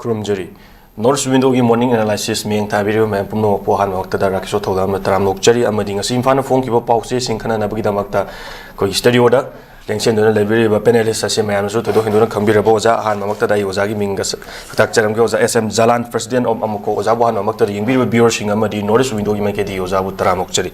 Kurumjari. North Window morning analysis meeting Tabiru Mampuno Pohan Octada Rakesho Thoudam Tram Lokjari Amading a Simfana Phone Kibo Pause Sinkana Nabida Makta Koi Study Order, Tension Library, Penellis Asimazo to do Hinduna Kambira Boza, Han Makta Yozagi Mingas, Takcharam Goza SM Jalan, President of AMMOCOC, Ozawan, Makta, Yimbi, Bureau Shingamadi, North Window Makedi, Ozabu Tram Okjari.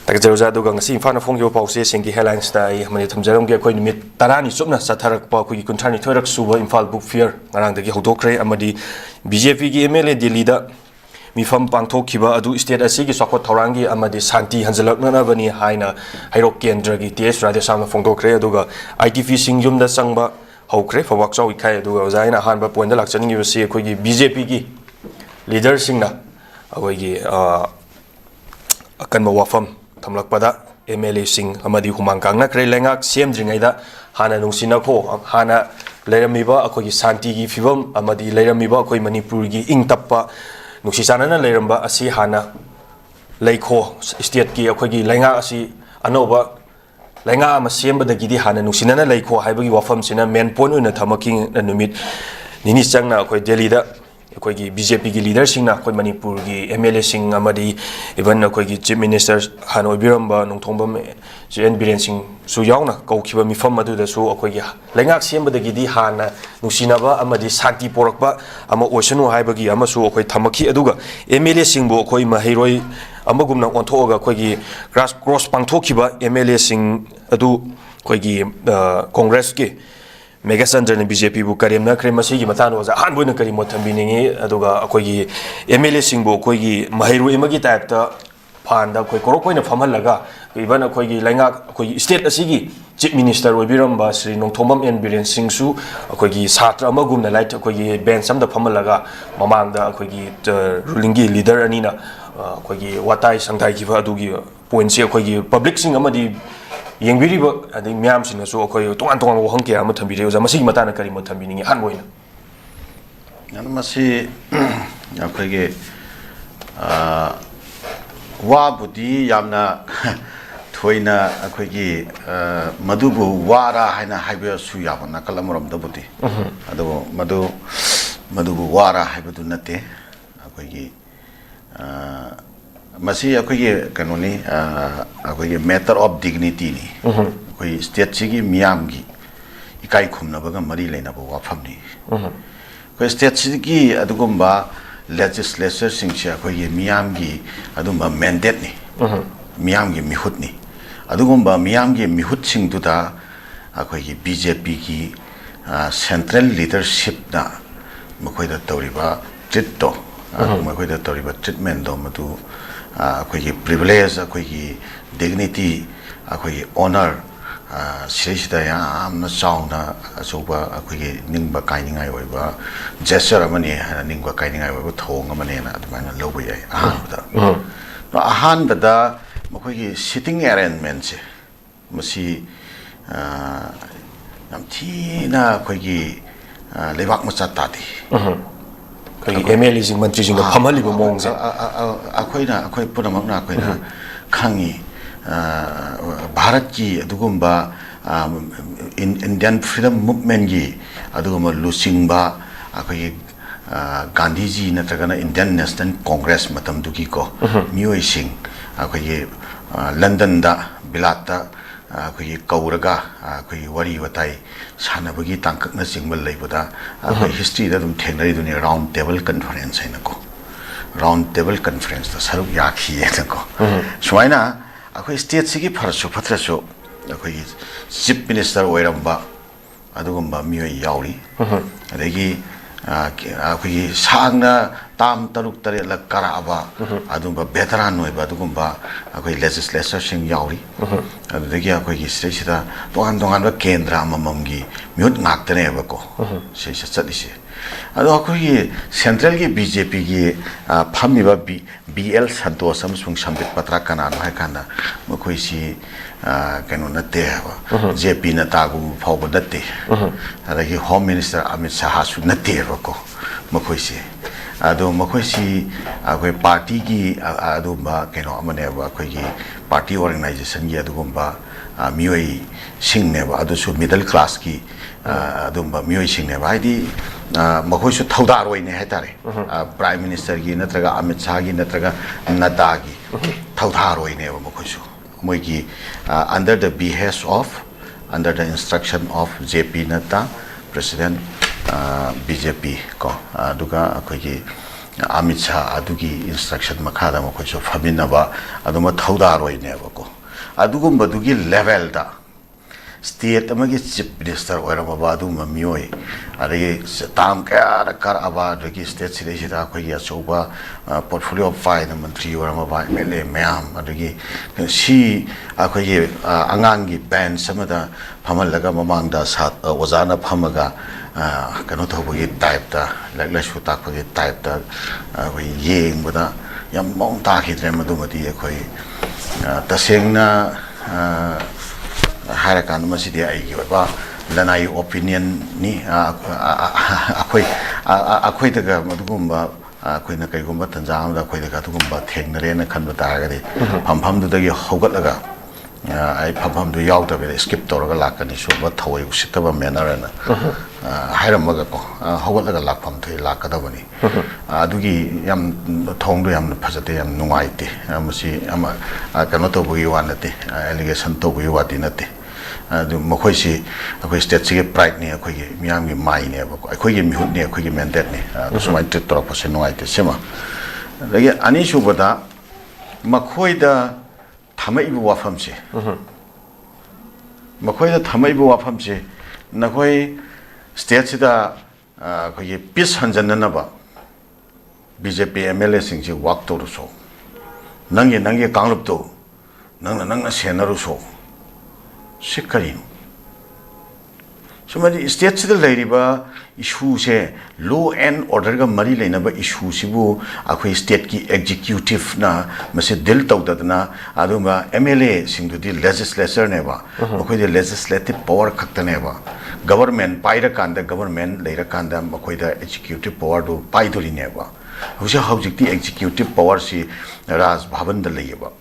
Takzaruzadugang Simfana Phone Kibo Pause Sinki Headlines Day, Manitum Jaram Gakoi Mit Tarani Subna Satarak Paku Kuntani Torak Suba Infal Book Fear, Arang the Hodokre, Amadi, BJP MLA Delida, Mifam Panto Kiba, Adu State Asigi Soko Torangi, Amadi Santi, Hanzelakna Bani, Haina, Hiroki Dragi, TS Radisama Fondokre, Duga, ITV Singjum the Sangba, Hokre, for Waxaw Kai, Duga, Zaina Hanba, Point the Laxan, you see a Kogi BJP leader Singna, Awagi, Akanma Wafam. Tamlakpada MLA Singh Amadi Humangkangna Kre Lengak Siem Dringaida Hana Nungsinako Hana Leramiba Akogi Santi gi Fibam Amadi Leramiba Akoi Manipur gi Ingtappa Nuksisana Leramba Asi Hana Leiko State ki Akogi Lenga Asi Anoba Lenga Ama Siemba the Gidi Hana Nungsinana Leiko Hibagi Wafam Sina main point in a Tamaking and Numit Nini Changna Akoi Delida Akogi BJP gi leader singna akoi Manipur gi MLA sing amadi even akoi Chief Minister Hanoi Biramba Nongthombam JN Biren Singh su yauna kaukiba mifam adu da su akoi lengak siemba da gidi hana nusinaba amadi santi porakba ama oceanu haibagi ama su akoi thamaki aduga MLA sing bo akoi mahiroi amagumna onthoga akoi gi cross pangthokiba MLA sing adu akoi gi Congress ki Megasandra ni BJP bu karimna kremasi gi matan waza hanbo na karim motambiningi aduga akoi MLA singbo akoi gi mahiru emagi type ta phanda akoi korokoi na famhalaga even akoi gi lenga akoi state asigi chief minister oibiramba Sri Nongthombam N Biren Singh su akoi gi satra amagum na light akoi gi bench samda famhalaga mamangda akoi gi ruling gi leader anina akoi gi watai sangthai gi adugi point se akoi gi public sing amadi Yangviriba, I think Miams in a so okay, Tongan Honki, Amatambi, Masi Matana Karimo Tambini, Hanwin. Masi Yakage Wabudi Yamna Toina Akwegi Madubu Wara Hina Hibia Suya, Nakalamuram Dabuti. Ado Madubu Wara Hibatu Nate Akwegi. Masi akogi kanoni akogi matter of dignity ni koi state sigi miyam gi ikai khumna baga mari leina ba wafam ni koi state sigi adugumba legislature singcha akogi miyam gi adumba mandate ni miyam gi mihut ni adugumba miyam gi mihut sing duda akogi BJP gi central leadership na makoi da tawriba treatto makoi da tawriba treatment do madu akogi privilege akogi dignity akogi honor sirishida yamna chauna asoba akogi ningba kainingai oiba gesture amani ningba kainingai oiba thong amani na adumana lobu yai ahanbada makogi sitting arrangement se masi namthina akogi lebak macha tati MLA sing Mantri sing Pamali Mongs. Akoi Puramagna Koina Kangi Bharati Adugumba Indian Freedom Movement Gi Aduguma Lusingba Akoi Gandhiji Natagana Indian National Congress Matam Dukiko New Sing Akoi London da Bilata Akoi Kauraga Akoi Wari Watai Sanabagi Tankna Single Laboda Akoi history that Tenari round table conference in a go round table conference the Saru Yaki and go Swaina Akoi state Sigi Parso Patraso Akoi Chief Minister Wairamba Adugumba Mio Yauri Adegi Akoi Sangna Tam Taruk Tare La Karaba Adumba veteran Noiba Dugumba Akoi legislature Sing Yauri Adegi Akoi Station Dongan Kendra Mamgi Mute Naktanevako says Sadisi. Adokoi Central BJP Pamiba BL Santosam Swing Sampit Patrakana Hakana Mokoisi Kanonate JP Natagu Pobodate Adagi Home Minister Amit Sahasu Nateroko Mokoisi ado makoi si akoi party gi adu ba keno amane ba akoi gi party organization gi adu gomba mioi sing ne ba adu su middle class gi adu ba mioi sing ne ba di makoi su thaudar oi ne hetare prime minister gi natraga Amit Shah gi natraga Nadda gi thaudar oi ne ba makoi su moi gi under the behest of under the instruction of JP Nadda president BJP ko aduga akogi Amit Shah adugi instruction makhada mo khoiso faminaba aduma thaudar oine ko adugum badugi level da state amagi chief minister oira baba aduma mioi ari tam ka kar aba dugi state sile da akogi achoba portfolio of fine mantri oira baba mele myam adugi si akogi angangi band samada phamalaga mamangda sat ozana phamaga kano thobogi type da lagla shu ta ko type da we yeng boda yam mong ta khidre madumati ekhoi tasengna hara kan masidi ai gi ba lanai opinion ni akhoi daga madugumba akhoi na kai gumba tanjam da akhoi daga tugumba thengnare na khanba ta ga de pham du dagi hogat laga ai pham du yaw da be skip toraga lakani so ba thoi usitaba manner na hairamaga ko hogat laga lakpham thoi lakadabani adugi yam thongdu yam phajate yam nungaite amasi ama kano to bugi wanate allegation to bugi wati nate adu mokhoi si akoi state si pride ni akoi gi miam gi mai ne ba akoi gi mihut ne akoi gi mandate ne sumai tit tor pa se nungaite sema lagi ani subada makhoi da thamai bu wafam se makhoi da thamai bu wafam se nakoi state sida akoi peace hanjanna ba BJP MLA sing ji work to so nangi kanglup to nangna senaru so sikari somadi state sida lairiba issue se law and order ga mari leina ba issue sibu akoi state ki executive na mase dil tawdadna aduma MLA sing du di legislature ne ba akoi de legislative power khakta ne ba government paira kanda government leira kanda akoi da executive power do paidori ne ba hoja hojikti executive power si Raj Bhavan da leyeba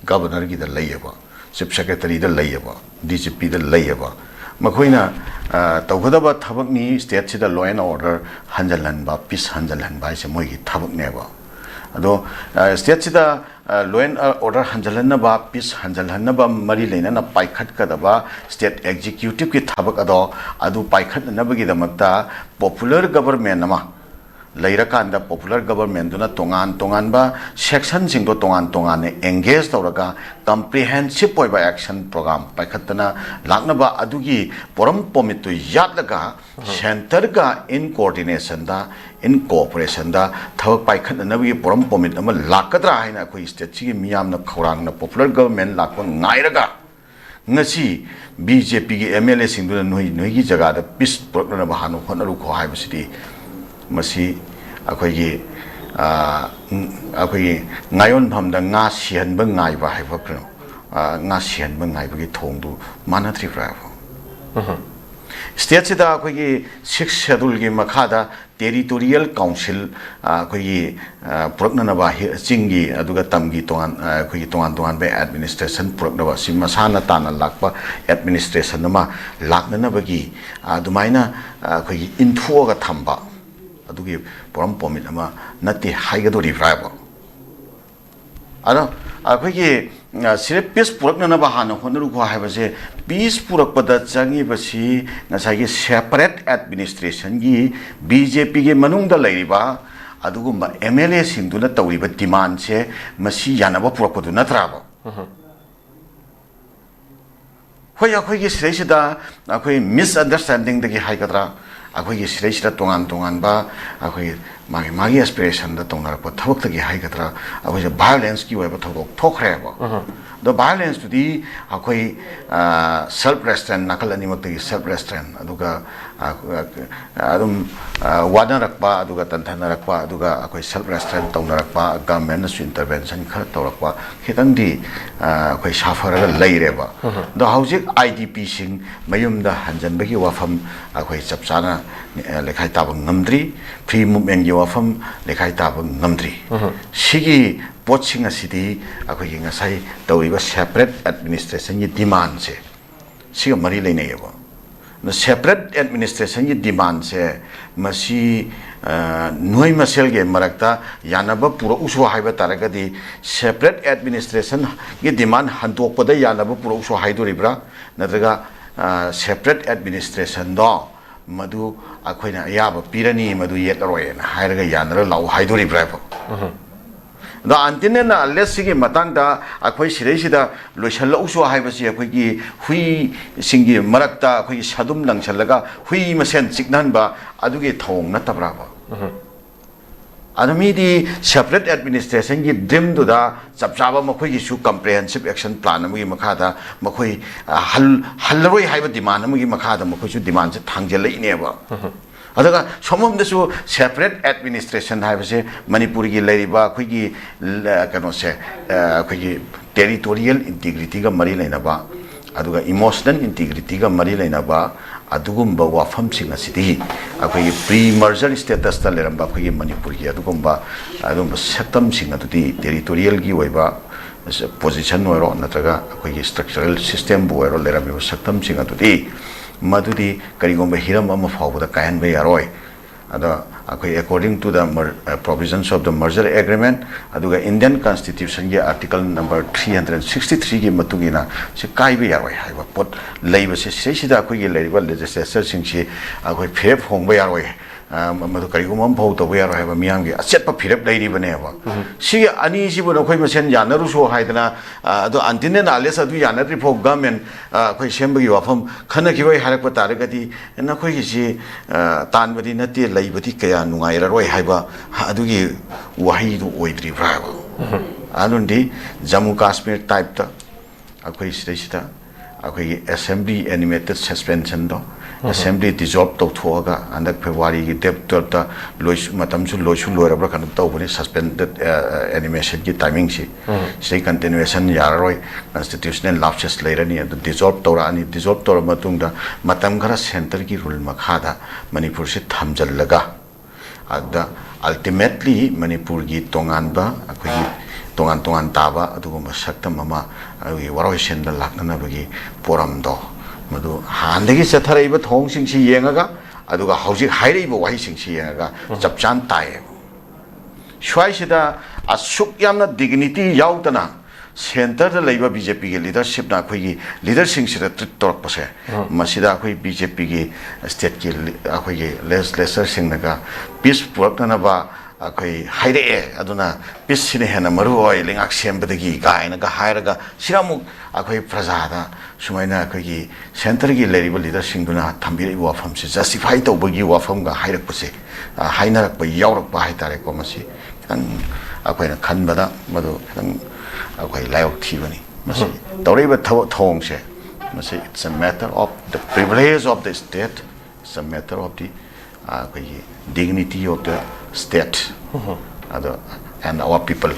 governor gi da leyeba chief secretary da leyeba DGP da leyeba makoina tawgadaba thabak ni state sida law and order hanjalan ba peace hanjalan ba se moi gi thabak ne ba ado state sida law and order hanjalan na ba peace hanjalan na ba mari leina na paikhat ka da ba state executive ki thabak adu paikhat na ba gi da makta popular government nama laira kanda popular government duna tongan ba section sing do tongan ne engage tawraga comprehensive poiba action program paikhatna lakna ba adugi poram pomitu yatlaga center ga in coordination da in cooperation da thawak paikhatna nabi poram pomit ama lakadra haina koi state chi miyam na khorang na popular government lakwa ngairaga ngasi BJP gi MLA sing do noi gi jaga da peace program na bahanu khonaru kho hai basidi masi akhoi ngayon bhamda nga sian ba ngai ba hai ba pro nga sian ba ngai ba gi thongdu manatri pra state sida akhoi 6 schedule gi makhada territorial council akhoi progna na ba chingi aduga tamgi tongan akhoi tongan ba administration progna ba sim masana tana lakpa administration ma lakna na ba gi adumaina akhoi inthuo ga thamba adugi poram pomit ama nati haigado rivraba ara akhoi sire peace purakna na bahana honaru ko haibase peace purakpada changi basi nasai gi separate administration gi BJP gi manungda lairiba adugumba MLA singduna tawriba demand se masi yanaba purakpadu natraba hoi akhoi gi sida akhoi misunderstanding dagi haigadra akhoi gi sida tongan ba akhoi magi aspiration da tongnar pa thok tagi haigadra akhoi violence ki waiba thok thokre ba the violence to the akoi self restraint nakal ani makti self restraint aduga adum wadna rakpa aduga tanthana rakpa aduga akoi self restraint tawna rakpa government su intervention khara tawrakpa khitang di akoi safara laireba the housing idp sing mayum da hanjan bagi wafam akoi chapchana lekhai tabang ngamdri free movement gi wafam lekhai tabang ngamdri sigi poching asidi akoi ngasai tawriba separate administration gi demand se siga mari leine yeba the separate administration gi demand se masi noi masel ge marakta yanaba pura uswa haiba taragadi separate administration gi demand handok pada yanaba pura uswa haido ribra natraga separate administration do madu akoina yaba pirani madu yetroyen hairaga yanara law haido ribra the antenna unless sigi matangda akoi sireisida loisalla uswa haibasi akoi hui singi marakta akoi sadum langchallaga hui masen signanba aduge thong natabraba adamidi separate administration gi dim do da chapchaba makoi gi su comprehensive action plan amugi makhada makoi halroi haiba demand amugi makhada makoi su demand se thangjel ineba adaga somom desu separate administration haibase manipur gi leriba khoi gi kano se khoi gi territorial integrity ga mari leina ba aduga emotional integrity ga mari leina ba adugumba wafam sing asidi akhoi pre merger status ta leramba khoi gi manipur gi adugumba sektam sing adudi territorial gi oiba position oiro natraga akhoi gi structural system bu oiro lerami sektam sing adudi madudi karigomba hiram ama fawda kayan be yaroi ada akoi according to the provisions of the merger agreement aduga Indian constitution ge article number 363 ge matugina se kai be yaroi haiba pot leiba se sida akoi ge leiba legislature sing si akoi phep hong be yaroi madu karigomba phau to be yaroi haiba miyam ge achet pa phirep leiri bane ba si ani si bu akoi masen yanaru so haidana ado antine nales adu yanari phok government akoi sembagi wafam khana ki wai harak pa taragadi na khoi gi si tanbadi nate leibadi kaya nungaira roi haiba adugi wahi du oidri brava anundi Jammu Kashmir type ta akoi sida akoi assembly animated suspension do assembly dissolve to thoga andak February gi dep ta lois matam su loisu loira kan ta ubani suspended animation gi timing si sei continuation yaroi constitutional lapses later ni dissolve to ra ani dissolve to matung da matam khara center gi rule makhada manipur se thamjal laga ada ultimately manipur gi tonganba akoi tongan taba adugumba saktam mama ai waroi senda lakna bagi poram do madu handagi satharaiba thong sing si yengaga aduga hauji hairaiba wahi sing si yengaga chapchan tai shwai sida asuk yamna dignity yautana center da leiba BJP ge leadership na khoi leadership sida tork pase masida khoi BJP ge state ki khoi ge legislature sing naga peace work na ba akoi haire aduna peace sine hena maru oi lingak sembadagi gaina ga hairaga siramu akoi prajada sumaina akoi gi center gi leriba leadership duna thambiri wafam se justify to bagi wafam ga hairak pase hainarak ba yaurak ba haitare ko masi kan akoi na khanbada madu kan akoi layok thibani masi tawriba thong se masi it's a matter of the privilege of the state, it's a matter of the dignity of the state and our people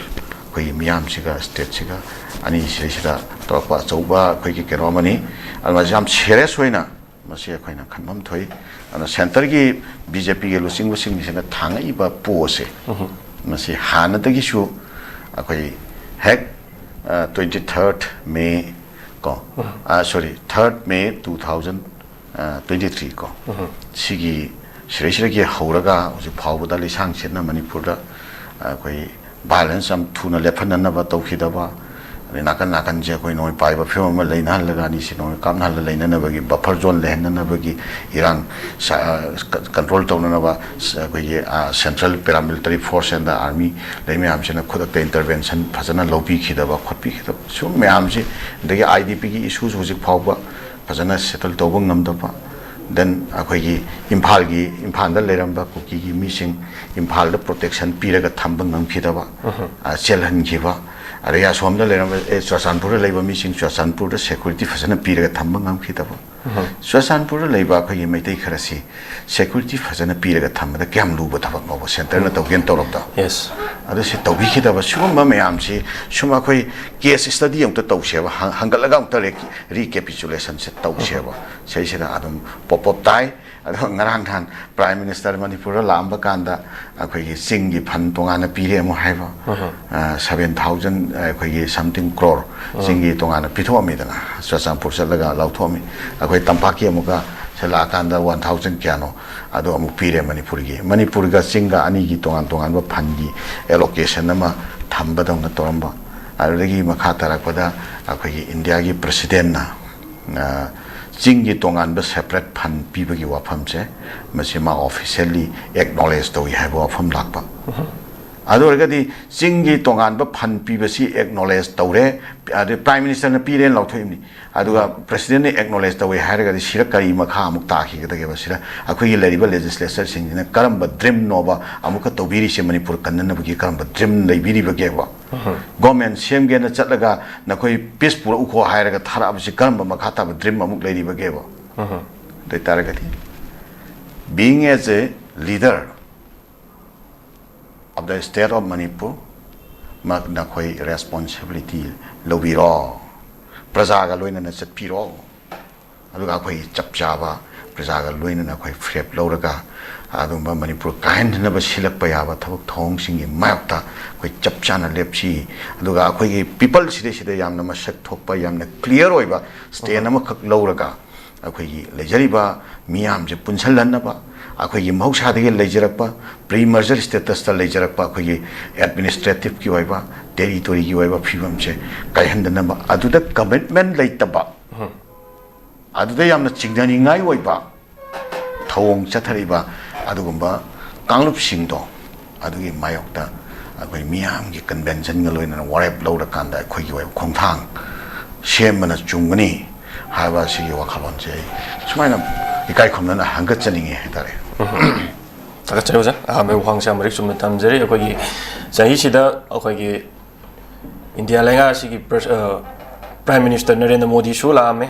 koi miyam siga state siga ani sira to pa choba koi ki keromani alma jam serious hoina masi koi na khanmam thoi ana center gi BJP ge losing sina thangai ba pose masi hana da gi su akoi hek 23rd May ko sorry 3rd May 2023 ko sigi sirishiragi hauraga uji phawda li sang chena manipurda koi balance am thuna lephan na ba tawkhidaba nakan je koi noi pai ba phema leina laga ni si noi kam na leina na bagi buffer zone lehna na bagi irang control tawna na ba koi central paramilitary force and the army leime am chena khud ta intervention phajana lobi khidaba khotpi khidaba so me am ji dagi IDP gi issues uji phawba phajana settle tawbang namdaba then akhoi imphal da leramba kuki gi missing imphal da protection piraga thambang ngam khidaba chelhan khiba ꯑꯗꯩ ꯑꯁꯣꯝꯗ ꯂꯩꯔꯝꯕ ꯆꯨꯔꯆꯥꯟꯄꯨꯔꯗ ꯂꯩꯕ ꯃꯤꯁꯤꯡ ꯆꯨꯔꯆꯥꯟꯄꯨꯔꯗ security ꯐꯖꯅ ꯄꯤꯔꯒ ꯊꯝꯕ ꯉꯝꯈꯤꯗꯕ ꯆꯨꯔꯆꯥꯟꯄꯨꯔꯗ ꯂꯩꯕ ꯑꯩꯈꯣꯏꯒꯤ ꯃꯩꯇꯩ ꯈꯔꯁꯤ ꯁꯦꯀ꯭ꯌꯨꯔꯤꯇꯤ ꯐꯖꯅ ꯄꯤꯔꯒ ꯊꯝꯕꯗ ꯀꯌꯥꯝ ꯂꯨꯕ ꯊꯕꯛꯅꯣꯕ ꯁꯦꯟꯇꯔꯅ ꯇꯧꯒꯦꯅ ꯇꯧꯔꯛꯇ ꯑꯗꯨ ꯁꯤ ꯇꯧꯕꯤꯈꯤꯗꯕ ꯁꯤꯒꯨꯝꯕ ꯃꯌꯥꯝꯁꯤ ꯁꯨꯝ ꯑꯩꯈꯣꯏ ꯀꯦꯁ ꯁ꯭ꯇꯗꯤ ꯑꯃꯨꯛꯇ ꯇꯧꯁꯦꯕ ꯍꯪꯒꯠꯂꯒ ꯑꯃꯨꯛꯇ ꯔꯤꯀꯦꯄꯤꯆꯨꯂꯦꯁꯟꯁꯦ ꯇꯧꯁꯦꯕ ꯁꯤꯁꯤꯗ ꯑꯗꯨꯝ ꯄꯣꯞ ꯇꯥꯏ ꯑꯗꯣ ꯉꯔꯥꯡ ꯅꯍꯥꯟ ꯄ꯭ꯔꯥꯏꯝ ꯃꯤꯅꯤꯁꯇꯔ ꯃꯅꯤꯄꯨꯔꯗ ꯂꯥꯛꯑꯝꯕ ꯀꯥꯟꯗ ꯑꯩꯈꯣꯏꯒꯤ ꯆꯤꯡꯒꯤ ꯐꯟ ꯇꯣꯉꯥꯟꯅ ꯄꯤꯔꯦ ꯑꯃꯨꯛ ꯍꯥꯏꯕ 7,000 ꯑꯩꯈꯣꯏꯒꯤ something crore ꯆꯤꯡꯒꯤ ꯇꯣꯉꯥꯟꯅ ꯄꯤꯊꯣꯛꯑꯝꯃꯤꯗꯅ ꯆꯨꯔꯆꯥꯟꯄꯨꯔ ꯆꯠꯂꯒ ꯂꯧꯊꯣꯛꯑꯝꯃꯤ ꯑꯩꯈꯣꯏ ꯇꯝꯄꯥꯛꯀꯤ ꯑꯃꯨꯛꯀ ꯂꯥꯛꯑꯀꯥꯟꯗ 1,000 ꯀꯌꯥꯅꯣ ꯑꯗꯣ ꯑꯃꯨꯛ ꯄꯤꯔꯦ ꯃꯅꯤꯄꯨꯔꯒ ꯆꯤꯡꯒ ꯑꯅꯤꯒꯤ ꯇꯣꯉꯥꯟꯕ ꯐꯟꯒꯤ ꯑꯦꯂꯣꯀꯦꯁꯟ ꯑꯃ ꯊꯝꯕꯗꯧꯅ ꯇꯧꯔꯝꯕ ꯑꯗꯨꯗꯒꯤ ꯃꯈꯥ ꯇꯥꯔꯛꯄꯗ ꯑꯩꯈꯣꯏꯒꯤ ꯏꯟꯗꯤꯌꯥꯒꯤ ꯄ꯭ꯔꯁꯤꯗꯦꯟꯠꯅ ꯆꯤꯡꯒꯤ ꯇꯣꯉꯥꯟꯕ ꯁꯦꯄꯔꯦꯠ ꯐꯟ ꯄꯤꯕꯒꯤ ꯋꯥꯐꯝꯁꯦ ꯃꯁꯤ ꯃꯥ ꯑꯣꯐꯤꯁꯤꯌꯦꯜꯂꯤ ꯑꯦꯛꯅꯣꯂꯦꯖ ꯇꯧꯏ ꯍꯥꯏꯕ ꯋꯥꯐꯝ ꯂꯥꯛꯄ ꯑꯗꯨ ꯑꯣꯏꯔꯒꯗꯤ ꯆꯤꯡꯒꯤ ꯇꯣꯉꯥꯟꯕ ꯐꯟ ꯄꯤꯕꯁꯤ ꯑꯦꯛꯅꯣꯂꯦꯖ ꯇꯧꯔꯦ ꯑꯗꯩ ꯄ꯭ꯔꯥꯏꯝ ꯃꯤꯅꯤꯁꯇꯔꯅ ꯄꯤꯔꯦꯅ ꯂꯥꯎꯊꯣꯛꯏꯕꯅꯤ ꯑꯗꯨꯒ ꯄ꯭ꯔꯁꯤꯗꯦꯟꯠꯅ ꯑꯦꯛꯅꯣꯂꯦꯖ ꯇꯧꯏ ꯍꯥꯏꯔꯒꯗꯤ ꯁꯤꯗ ꯀꯔꯤ ꯃꯈꯥ ꯑꯃꯨꯛ ꯇꯥꯈꯤꯒꯗꯒꯦꯕ ꯁꯤꯗ ꯑꯩꯈꯣꯏꯒꯤ ꯂꯩꯔꯤꯕ ꯂꯦꯖꯤꯁꯂꯦꯆꯔꯁꯤꯡꯁꯤꯅ ꯀꯔꯝꯕ ꯗ꯭ꯔꯤꯝꯅꯣꯕ ꯑꯃꯨꯛꯀ ꯇꯧꯕꯤꯔꯤꯁꯦ ꯃꯅꯤꯄꯨꯔ ꯀꯟꯅꯅꯕꯒꯤ ꯀꯔꯝꯕ ꯗ꯭ꯔꯤꯝ ꯂꯩꯕꯤꯔꯤꯕꯒꯦꯕ ꯒꯣꯔꯃꯦꯟꯠ ꯁꯦꯝꯒꯦꯅ ꯆꯠꯂꯒ ꯅꯈꯣꯏ ꯄꯤꯁ ꯄꯨꯔꯛꯎꯀꯣ ꯍꯥꯏꯔꯒ ꯊꯥꯔꯛꯑꯕꯁꯤ ꯀꯔꯝꯕ ꯃꯈꯥ ꯇꯥꯕ ꯗ꯭ꯔꯤꯝ ꯑꯃꯨꯛ ꯂꯩꯔꯤꯕꯒꯦꯕ ꯑꯗꯨ ꯇꯥꯔꯒꯗꯤ being as a leader of the state of Manipur nakhoi responsibility lobiro prajaga loinana chatpiro aduga akhoi chapchaba prajaga loinana akhoi frep loraga adumba Manipur kainna ba silakpa yaba thabuk thong singi mayakta akhoi chapchana lepsi aduga akhoi gi people side yamna masak thokpa yamna clear oiba stand ama khak loraga akhoi gi lejariba miyam je punsallanaba अखोई महौसादगी लेजरक्पा pre merger status ता लेजरक्पा अखोई administrative की ओइबा territory की ओइबा फिवम से कायहंदनबा अदुदा commitment लेतबा अदुदा यामना चिंगनानिंगाई ओइबा थौंग चथरिबा अदुगुंबा कांगलुप सिंगदो अदुगी मायोक्ता अखोई मियाम की कन्वेंशन ग लोइना वारेप लौरा कांदा अखोई की ओइबा खोंथांग सेमना चुंगनी हाबा सिगी वाखलोन से सुमाइना इकाई खमना हंगत चनिंगे हेतारे Tagachayuza, may Wangsa Marik Sum Tamzeri, Akogi, Sahishida, Akogi, India Lenga, Siki, Prime Minister Narendra Modi Shulame,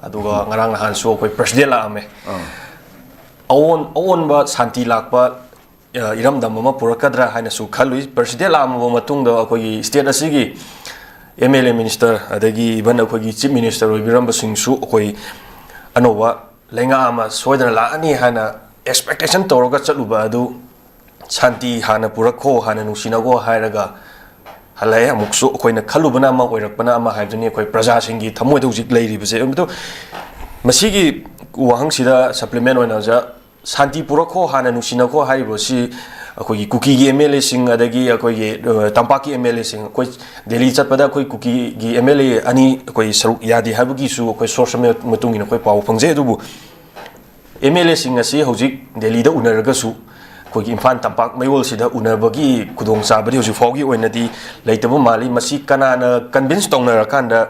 Aduga, Narang Hansu, Presidela, own but Santi Lakba, Iram Damama Purakadra, Hanasu Kalui, Presidela, Matunda, Akogi, State Asigi, MLA Minister, Adagi, Ivan Akogi, Chief Minister, Viramba Singh Su, Akoi, Anova, Lenga Ama, Sweden Lani, Hana. Expectation toroga chaluba adu santi hana purakho hana nusinago hairaga halaya muksu koina khalubana ma oirakpana ama haibjani koi praja singi thamoi dojik leiribase amto masigi wahang sida supplement oina ja santi purakho hana nusinago haibosi akoi kuki gi MLA sing adagi akoi tampaki MLA sing koi Delhi chatpada koi kuki gi MLA ani koi saruk yadi habugi su koi source matungi koi pau phangje dubu MLA singasi hojik Delhi da unaragasu kogi imfan tampak mayol sida unabagi kudong sabadi hoji fogi oinadi leitabo mali masi kanana convince tongnarakanda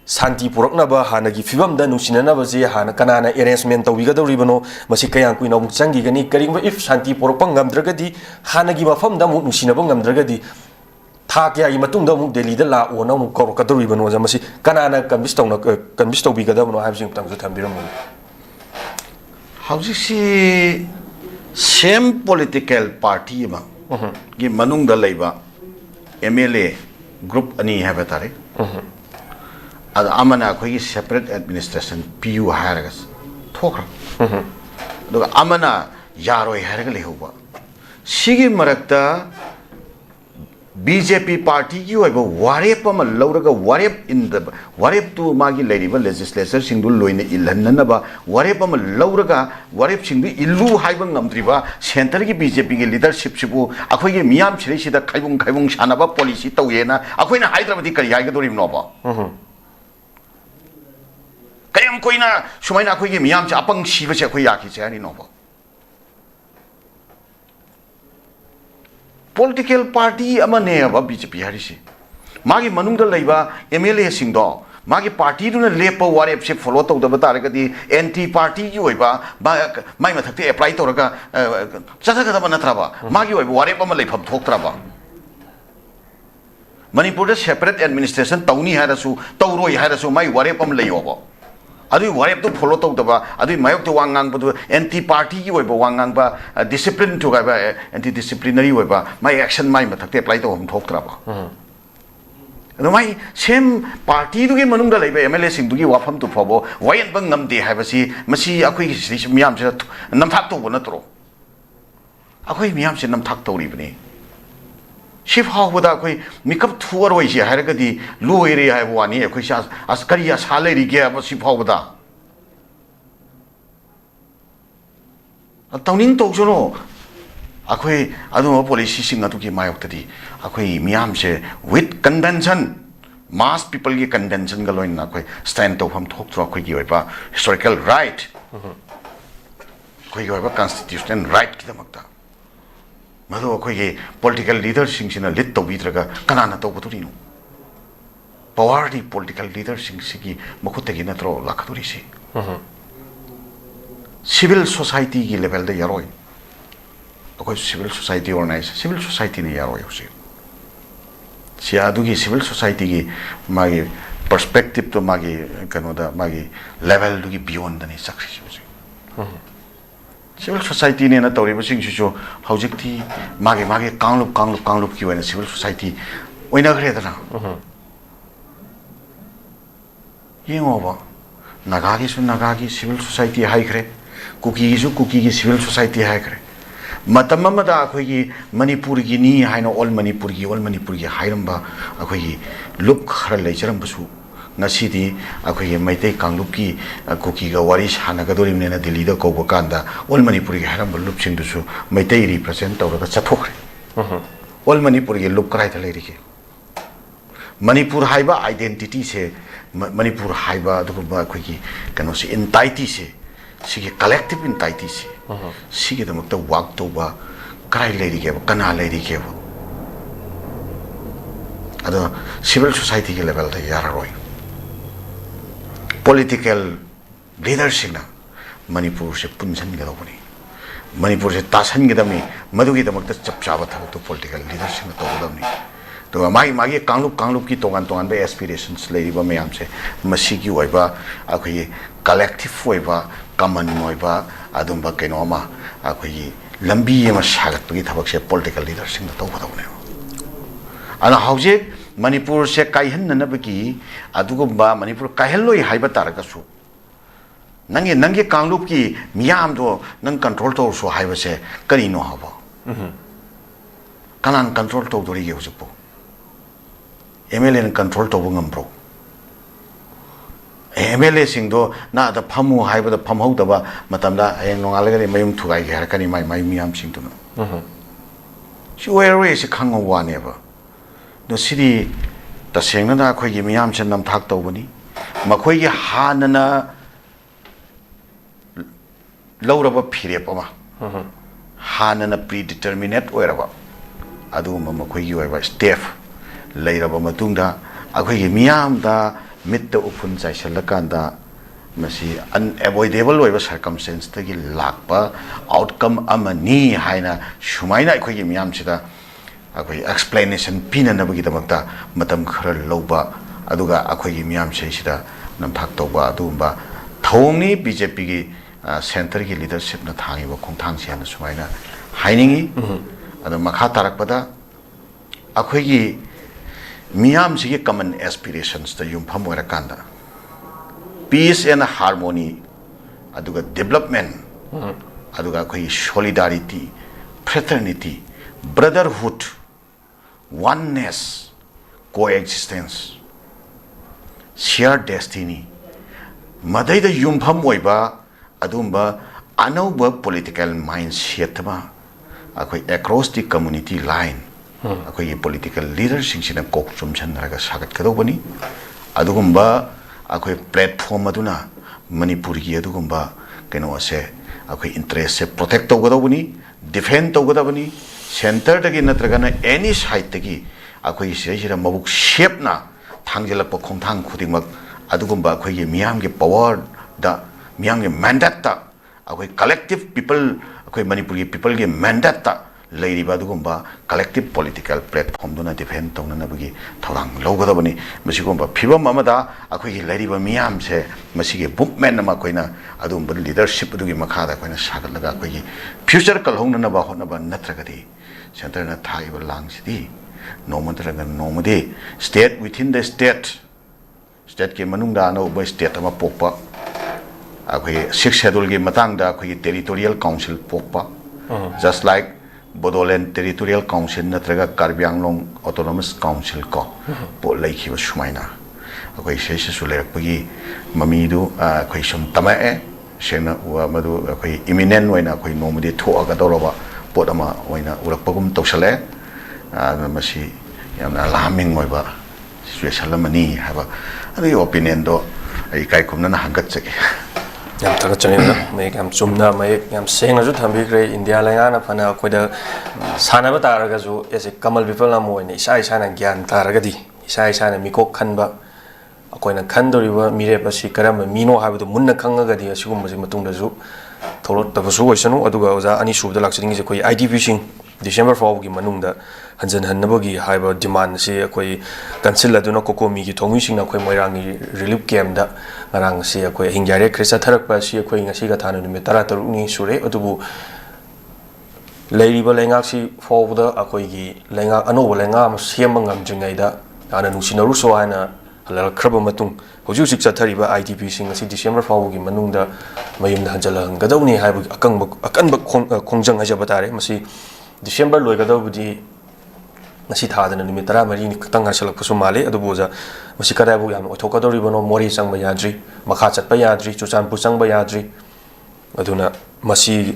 santi purakna ba hanagi fibam da nusinana ba je hana kanana arrangement tawiga dawribano masi kayang kuina muk changi gani karingba if santi purakpang ngamdragadi hanagi mafam da muk nusinaba ngamdragadi tha kya yi matung da muk Delhi da la ona muk korka dawribano ja masi kanana convince tawbiga dabano habsing tangju thambiramu How's she same political party ma? Gi manung da laiba MLA group ani habatare. Ad amana koi separate administration PU haragas thokra. Look amana yaroi haraga lehuba. Sigi marakta BJP party ki oiba warep ama lauraga warep in the warep to magi leriba legislature singdu loine ilhannaba warep ama lauraga warep singdu illu haiba ngamdriba center ki BJP ki leadership sibu akhoi gi miyam chiri sida khaibung sanaba policy tawena akhoi na Hyderabad kari haiga dorim noba kayam koina sumaina akhoi gi miyam cha apang siba che akhoi yaki che ani noba political party amane aba BJP harisi magi manungda leiba MLA singdo magi party duna lepa warep se follow to da bataragadi anti party gi oiba mai mathakte apply toraga chathaka da banatraba magi oiba warep ama leifam thoktraba Manipur separate administration tauni harasu tauroi harasu mai warep am layobo adu warep to follow to daba adu mayok to wangang bu anti party ki oiba wangang ba discipline to ga ba anti disciplinary oiba mai action mai mathak apply to hom thok tra ba adu mai same party du gi manung da laiba MLA sing du gi wafam to phobo wayan bang ngam de habasi masi akoi si miyam se nam thak to na tro akoi miyam se nam thak to ri bani Shif how would I make up 2 hours here? Haragadi, low area have 1 year, which as Karia salary gave us ship how da. A towning toxono. Akwe, I don't know, police sing to give my octadi. Akwe, miamse, with convention. Mass people get convention galoin, akwe, stand to him talk to a quick historical right. Quick constitutional right to the Makta. Mado akoigi political leaders sing lit to bitraga kanana to buturino power political leaders sing makutegi natro lakaturi si civil society ki level de yaroi akoi civil society organize civil society ne yaroi usi siadu ki civil society ki magi perspective to magi kanoda magi level du ki beyond the success usi Civil society ne na tori basing shu hojikti mage kanglup ki wena civil society oina gre dana yengo ba nagagi civil society hai gre kuki ki civil society hai gre matam amada akhoi gi manipur gi ni haina all manipur gi hairamba akhoi gi lup khara leicharam basu Nasidi, akhoi maitei kanglup ki kuki ga wari hana ga dorim nena Delhi da ko bakanda all manipuri ga haram lup sing dusu maitei represent tawra ga chathokre all manipuri ge lup krai ta leiri ke manipur haiba identity se manipur haiba du ba akhoi ki kano se entity se sigi collective entity se sigi da makta work to ba krai leiri ke kana leiri ke ado civil society ke level da yararoi Political leadership na Manipur se punsan gado bani Manipur se tasan gadami madugi damak ta chapchaba tha to political leadership na to gadami to magi kanglup ki tongan be aspirations leiba mayam se masi ki oiba akhoi collective oiba common oiba adumba kenoma akhoi lambi ma sagat gi thabak se political leadership na to gadami ana hauje Manipur se kaihan na baki adugumba Manipur kaihalloi haiba tarakasu nangi kanglup ki miyam do nang control to so haiba se kari no haba kanan control to dori ge usupo MLA control to bungam bro MLA sing do na da phamu haiba da phamhau da ba matamda ayeng nongalaga ni mayum thugai ge harakani mai miyam sing to no shi where se khango wane ba no city ta sengna da khoi gi miyam chen nam thak to bani makhoi gi hanana lauraba phire pama hanana predeterminate oiraba adu makhoi gi oiba staff leiraba matungda akhoi gi miyam da mitta upun chai salakanda masi unavoidable oiba circumstance ta gi lakpa outcome amani haina shumaina akhoi gi miyam sida akhoi explanation pina na bagi damakta matam khara loba aduga akhoi gi miyam seisida namthak toba adumba thongni BJP gi center gi leadership na thangi ba khongthang se na sumaina hainingi adu makha tarakpada akhoi gi miyam se gi common aspirations ta yumpham oira kanda peace and harmony aduga development aduga akhoi solidarity fraternity brotherhood oneness, coexistence, shared destiny. Madai da yumpham oiba adumba anauba political mindset ma akoi across the community line akoi political leaders sing kok chumchan raga sagat kadobani adugumba akoi platform aduna manipur gi adugumba keno ase akoi interest se protect togadobani defend togadobani center dagi natragana any side dagi akhoi sira mabuk shape na thangjala pa khongthang khudingmak adugumba akhoi ge miyam ge power da miyam ge mandate ta akhoi collective people akhoi manipur ge people ge mandate ta leiriba dugumba collective political platform dona defend tongna bagi thorang logadabani masigumba phibam amada akhoi leiriba miyam se masige movement ma koina adum leadership dugi makhada koina sagalaga akhoi future kalhongna na ba hona ba natragadi center na thaiba langsidi nomadraga nomade state within the state ke manungda no ba state ama pokpa akhoi 6th schedule gi matangda akhoi territorial council pokpa just like Bodoland Territorial Council natraga Karbi Anglong Autonomous Council ko po laiki wa shumaina akhoi sese sulerak pagi mamidu akhoi sum tamae sena wa madu akhoi imminent waina akhoi nomade thoaga doroba pot ama waina urakpagum tawsale masi yamna alarming moiba situation lamani haba adi opinion do ai kai kumna na hangat chake yam taka chanina mek yam chumna mek yam sengna ju thambi gre india lenga na phana koida sanaba taraga ju ese kamal people na moine isa isa na gyan taraga di isa isa na mikok khanba akoina khandoriba mire pasi karamba mino habdu munna khangaga di asigum masi matungda ju thorot tabasu oisanu aduga oza ani subda lakching je koi idp sing December 4 gi manungda hanjan hannabagi haiba demand se akoi council aduna kokomi gi thongmi sing na koi moirangi relief camp da ngarang se akoi hingjare krisa tharak pa se akoi ngasi ga thanu mi tara taru ni sure adubu leiriba lengak si fawda akoi gi lenga anoba lenga ma siamangam jingai da ana nusinaru so ana halal kraba matung hoju sik chathariba idp sing asi December 4 gi manungda mayum hanjala gadawni haiba akanba khongjang haja batare masi December loigadabudi nasi thadana numit 13 ni tang hasalakpasu male aduboja masi kadabu yam othokadoribano mori sangba yadri makha chatpa yadri chuchanpu sangba yadri aduna masi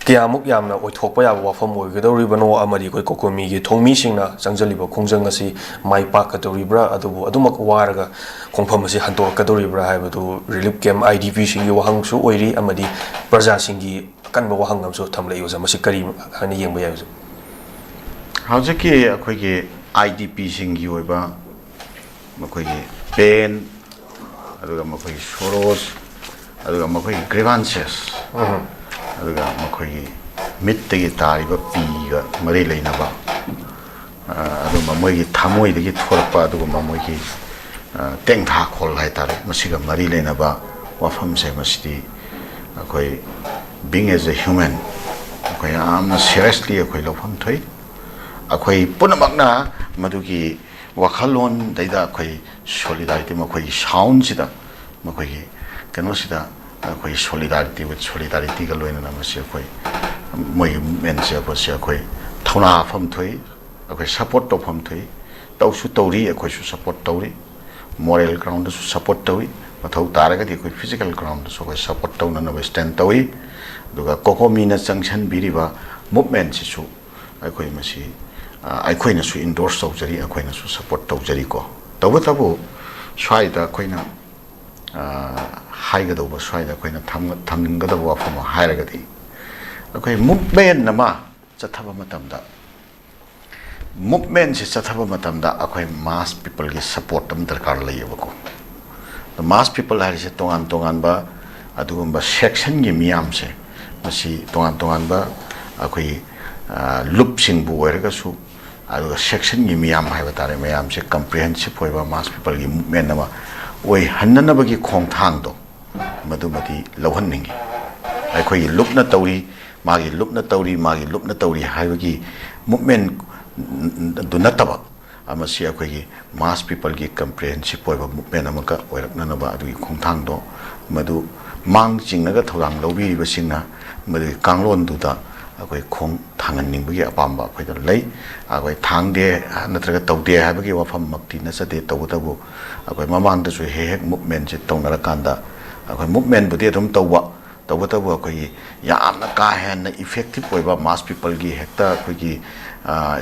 kiyamuk yamna oithokpa yaba wafam oigadoribano amari koi kokomi gi thongmi singna changjaliba khongjang asi maipa kadoribra adubu adumak waraga khongpham asi hantorkadoribra haibadu relief camp idp singi wahangsu oiri amadi praja singi kan ba wahangam so thamlai uza masi kari hani yengba ya uza hauji akhoi gi idp singi oiba makoi gi pain aduga makoi soros aduga makoi grievances aduga makoi gi mitte gi tariba piga mari leinaba adu mamoi gi thamoi de gi thorpa aduga mamoi gi tengtha khol hai tare masiga mari leinaba wafam se masidi akhoi being as a human akhoi am seriously akhoi lofam thoi akhoi punamakna madugi wakhalon daida akhoi solidarity makhoi sound sida makhoi kano sida akhoi solidarity with solidarity ga loina na masi akhoi moi men se akhoi thona pham thoi akhoi support to pham thoi tawsu tawri akhoi su support tawri moral ground su support tawi mathau taraga di akhoi physical ground su akhoi support tawna na stand tawi duga kokomi na sanction biriba movement si su akhoi masi akhoi na su endorse tawjari akhoi na su support tawjari ko tabu swai da akhoi na haiga doba swai da akhoi na thamninga da wa phama hairaga di akhoi movement na ma chathaba matamda movement si chathaba matamda akhoi mass people gi support am darkar layebako the mass people hari se tongan ba adugumba section gi miyam se masi tongan ba akhoi loop sing bu werga su aduga section gi miyam haiba tare miyam se comprehensive hoiba mass people gi movement na oi hannana bagi khongthang do madumati lawhanningi akhoi loop na tawri magi loop na tawri haiba gi movement do nataba amasi akhoi mass people gi comprehensive hoiba movement amaka oirakna ba adu khongthang do madu mang jingnaga thorang lobi basingna madu kanglon du da akhoi khong thangan ningbagi apamba akhoi da lei akhoi thangde natraga tawde habagi wafam makti na sade tawdabu akhoi mamang da su he movement je tongnara kanda akhoi movement budi dum tawwa tawdabu akhoi yamna ka hen effective hoiba mass people gi hekta akhoi gi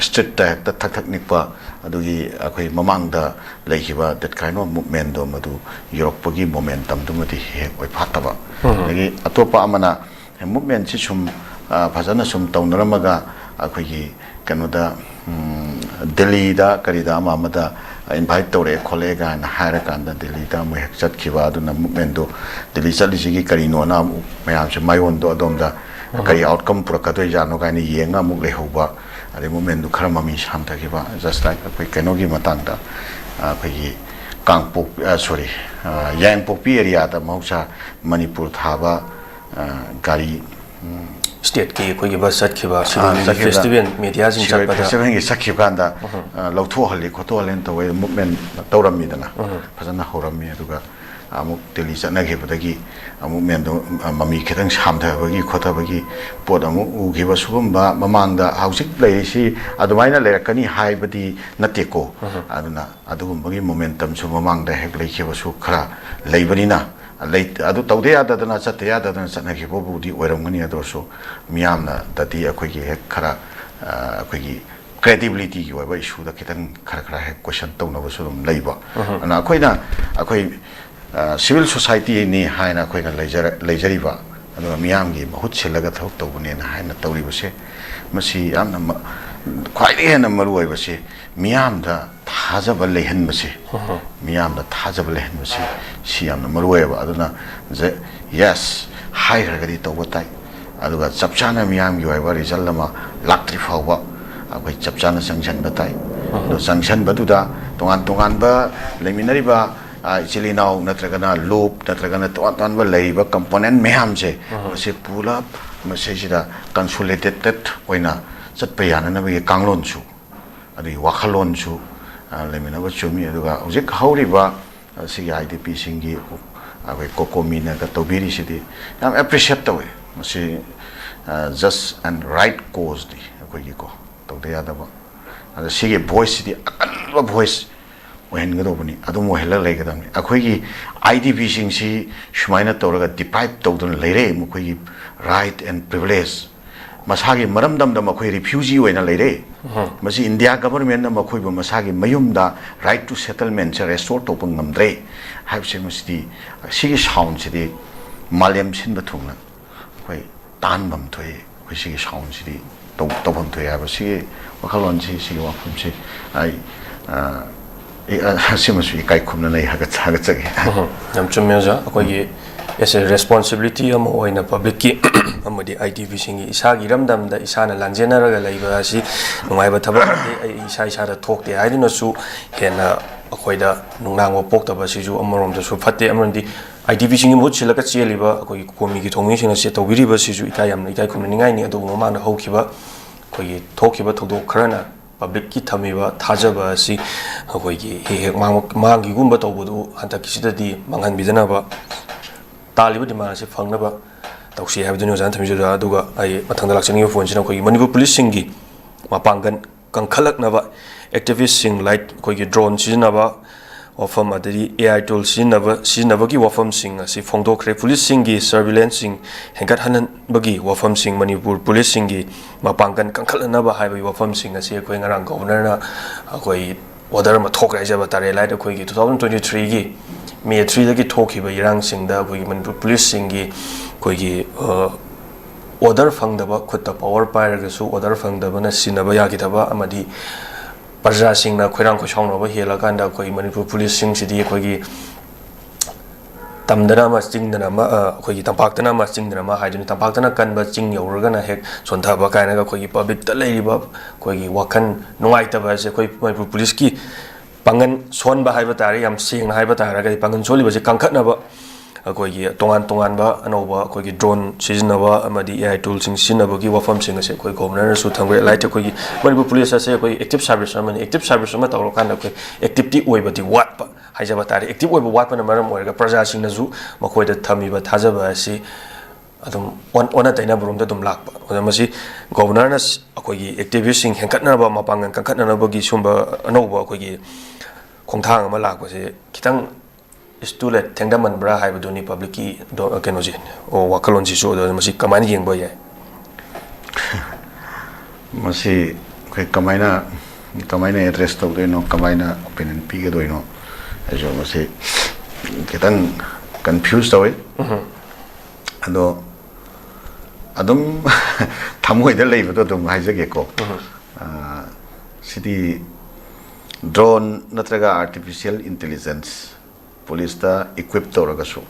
street ta hekta thak nikpa adugi akhoi mamang da leihiba that kind of movement do madu yorokpagi momentum dumati he oi phataba lagi atopa amana movement si sum phajana sum tawnaramaga akhoi gi kanoda Delhi da karida amada invite tore colleague na hire kanda Delhi da mo hek chat khiba aduna movement do Delhi chali sigi karino na mayam se mayon do adom da kari outcome purakadoi jano kaini yenga muk lehoba ade moment du khara mami samthakiba just like koi kenogi matangda koi kangpok sorry yangpokpi area da mausa manipur thaba gari state ki koi bus satkiba festival media jing chapda festival gi sakhibanda lawtho hali khoto halen to movement tawrami dana phajana horami aduga amuk teli chana khibadagi amuk mendo mami khitang samthabagi khothabagi pot amuk ugiba sugumba mamangda hausik leisi adumaina lerakani haibadi nateko aduna adugumbagi momentum su mamangda hek lekhiba su khara leibanina late adu tawde adadana chatte adadana chana khibo budi oiramgani adosu miyamna dati akhoi hek khara akhoi credibility gi oiba issue da kitang khara khara hek question tawna basu leiba ana akhoi civil society ni haina khoi na leijariba adu miyam gi mahut silaga thok tawbune na haina tawribase masi amna khwai hena maru oibase miyam da thajaba lehan base miyam da thajaba lehan base si amna maru oiba aduna yes hai ragadi tawbatai aduga chapchana miyam gi oiba result lama laktri fawba abai chapchana sanction batai do sanction baduda tongan ba leminari ba actually now natragana loop natragana ton ba leiba component meham se se pull up message da consolidated oina chatpayana na be kanglon chu adi wakhalon chu lemina ba chumi aduga hojik hauriba si idp singi abai kokomina ka tobiri sidi am appreciate tawe masi just and right cause di akoi ko tawde yadaba ada sige voice di akanba voice when gadobani adum wehla legadamni akhoi idp singsi shumaina tawraga deprive tawdun leire mukoi right and privilege masagi maramdam da makoi refugee oina leire masi india government na makoi ba masagi mayumda right to settlement se restore topang ngamdre habse masti sigi sound sidi malyam sin bathungna koi tanbam thoi koi sigi sound sidi topam thoi aba sigi wakhalon sigi wafum si ai simasu kai khumna nei haga chage nam chummeja akoi as a responsibility am oina public ki amadi idp singi isa gi ramdam da isana lanjenaraga leiba asi nungaiba thaba isa da thokte haidina su hena akoi da nungnang pokta sisu amarom da su phatte amrandi idp singi mut silaka cheliba akoi komi gi thongmi sina se tawbiri ba sisu ikai am ikai khumna ningai ni adu mamang da hokhiba akoi thokhiba thodok kharana public ki thamiba thajaba asi akoi gi he mangi gumba tawbudu hanta kisidadi manghan bidana ba talibu demand se fangnaba tawsi habduni jan thamijura aduga ai mathangda lakchani phone sina koi manipur police singi mapangan kangkhalaknaba activist sing light koi gi drone sinaba wafam adari ai tool sinaba gi wafam sing asi phongdokre police singi surveillance sing hengat hanan bagi wafam sing manipur police singi mapangan kangkhalnaba haibai wafam sing asi koi ngarang governor na koi order ma thok rai jaba tare lai koi gi 2023 gi May 3 dagi thokiba irang singda koi manipur police singi koi gi order fangdaba khutta power pairaga su order fangdaba na sinaba ya kitaba amadi parja singna khoirang ko shongnoba hela kanda koi manipur police sing sidi koi gi tamdana ma chingdana ma koi gi tampaktana ma chingdana ma haiduni tampaktana kanba ching yoraga na hek sonthaba kaina ga koi gi public ta leiba koi gi wakan nungaitaba se koi manipur police ki pangan son ba haiba tare yam sing na haiba tare ga pangan soli ba je kangkhatna ba koi gi tongan ba anoba koi gi drone season ba amadi ai tool sing sinaba gi wafam sing ase koi governor su thangre light koi gi manipur police ase koi active service ma tawro kan koi activity oiba di wat ba haijaba tare active oiba wat pa na maram oiga praja sing na zu makoi da thami ba thajaba ase adum ona taina burum da dum lak ba masi governor na koi gi activist sing henkatna ba mapangan kangkhatna ba gi sumba anoba koi gi khongthang ama lak ba se kitang istule tengdaman bra haibaduni public ki do kenoji o wakalon ji so do masi kamani yeng ba ya masi kai kamaina address to do no kamaina opinion pi ga do no ajo masi kitang confused away ado adum thamoi da leibado dum haijage ko sidi drone natraga artificial intelligence police ta equip to raga so